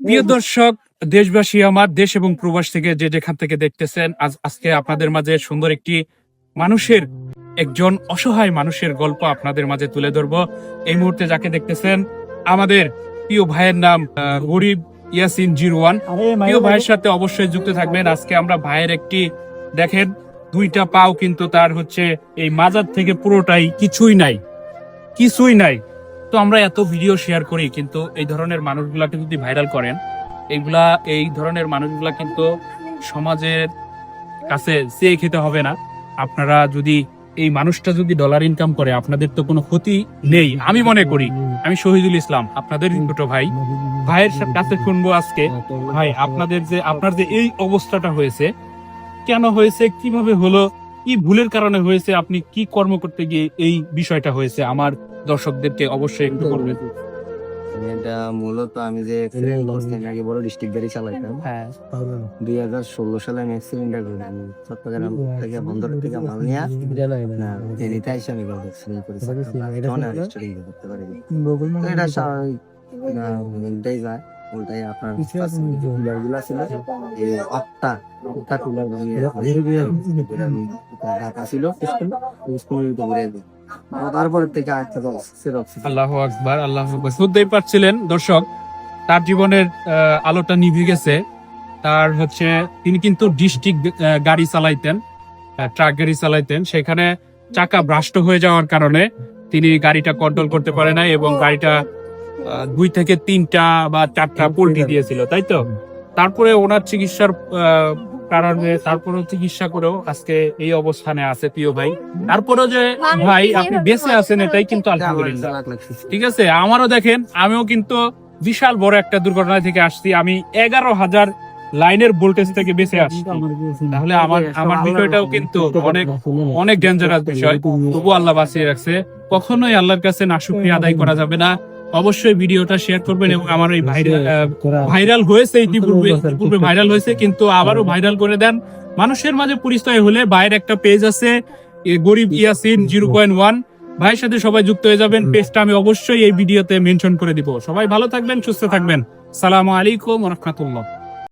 প্রিয় দর্শক, দেশবাসী, আমার দেশ এবং প্রবাস থেকে যে যেখান থেকে দেখতেছেন, আজকে আপনাদের মাঝে সুন্দর একটি মানুষের, একজন অসহায় মানুষের গল্প আপনাদের মাঝে তুলে ধরবো। এই মুহূর্তে যাকে দেখতেছেন, আমাদের প্রিয় ভাইয়ের নাম গরিব ইয়াসিন 01। প্রিয় ভাইয়ের সাথে অবশ্যই যুক্ত থাকবেন। আজকে আমরা ভাইয়ের একটি, দেখেন, দুইটা পাও কিন্তু তার হচ্ছে এই মাজার থেকে পুরোটাই কিছুই নাই। তো আমরা এত ভিডিও শেয়ার করি, কিন্তু এই ধরনের মানুষগুলাকে যদি ভাইরাল করেন, এই ধরনের মানুষগুলা কিন্তু সমাজের কাছে চেয়ে খেতে হবে না। আপনারা যদি এই মানুষটা যদি ডলার ইনকাম করে, আপনাদের তো কোনো ক্ষতি নেই আমি মনে করি। আমি শহীদুল ইসলাম, আপনাদের ছোট ভাই। ভাইয়ের কাছে শুনবো আজকে, ভাই আপনার যে এই অবস্থাটা হয়েছে, কেন হয়েছে, কিভাবে হলো, কি ভুলের কারণে হয়েছে, আপনি কি কর্ম করতে গিয়ে এই বিষয়টা হয়েছে, আমার দর্শকদেরকে অবশ্যই একটু বলবেন। এটা মূলত আমি যে আগে বড় ডিস্ট্রিক্ট গাড়ি চালাইতাম। 2016 সালে আমি অ্যাক্সিডেন্ট করি। আমি চট্টগ্রাম থেকে বন্দর থেকে মাল নিয়ে ফেনীতে এসে আমি অ্যাক্সিডেন্ট করেছি। করতে পারি এটা স্বাভাবিক উল্টাই যায়। উল্টাই আপনার টুলারগুলো ছিল, এই আটটা টুলার ঢাকা ছিল, তারপরে থেকে আল্লাহু আকবার, আল্লাহু আকবার। বুঝতেই পারছিলেন দর্শক, তার জীবনের আলোটা নিভে গেছে। তার হচ্ছে তিনি কিন্তু ডিস্ট্রিক্ট গাড়ি চালাইতেন, ট্রাক গাড়ি চালাইতেন। সেখানে চাকা ভ্রাষ্ট হয়ে যাওয়ার কারণে তিনি গাড়িটা কন্ট্রোল করতে পারে না, এবং গাড়িটা 2 থেকে 3টা বা 4টা পল্টি দিয়েছিল, তাই তো। তারপরে ওনার চিকিৎসার কারণে, তারপরেও চিকিৎসা করেও আজকে এই অবস্থানে আছে প্রিয় ভাই। তারপরেও যে ভাই আপনি বেঁচে আছেন, এটাই কিন্তু আলহামদুলিল্লাহ। ঠিক আছে, আমারও দেখেন, আমিও কিন্তু বিশাল বড় একটা দুর্ঘটনা থেকে আসছি। আমি 11,000 লাইনের ভোল্টেজ থেকে বেঁচে আসছি। তাহলে আমার বিষয়টাও কিন্তু অনেক ডেঞ্জারাস বিষয়, তবু আল্লাহ বাঁচিয়ে রাখছে। কখনোই আল্লাহর কাছে নাশুকরিয়া আদায় করা যাবে না। অবশ্যই ভিডিওটা শেয়ার করবেন, এবং আমার এই ভাইরাল হয়েছে, ইতিপূর্বে ভাইরাল হয়েছে, কিন্তু আবারও ভাইরাল করে দেন। মানুষের মাঝে পরিচয় হলে ভাইয়ের একটা পেজ আছে, গরিব ইয়াসিন 0.1। ভাইয়ের সাথে সবাই যুক্ত হয়ে যাবেন। পেজটা আমি অবশ্যই এই ভিডিওতে মেনশন করে দিব। সবাই ভালো থাকবেন, সুস্থ থাকবেন। সালামু আলাইকুম ওয়া রাহমাতুল্লাহ।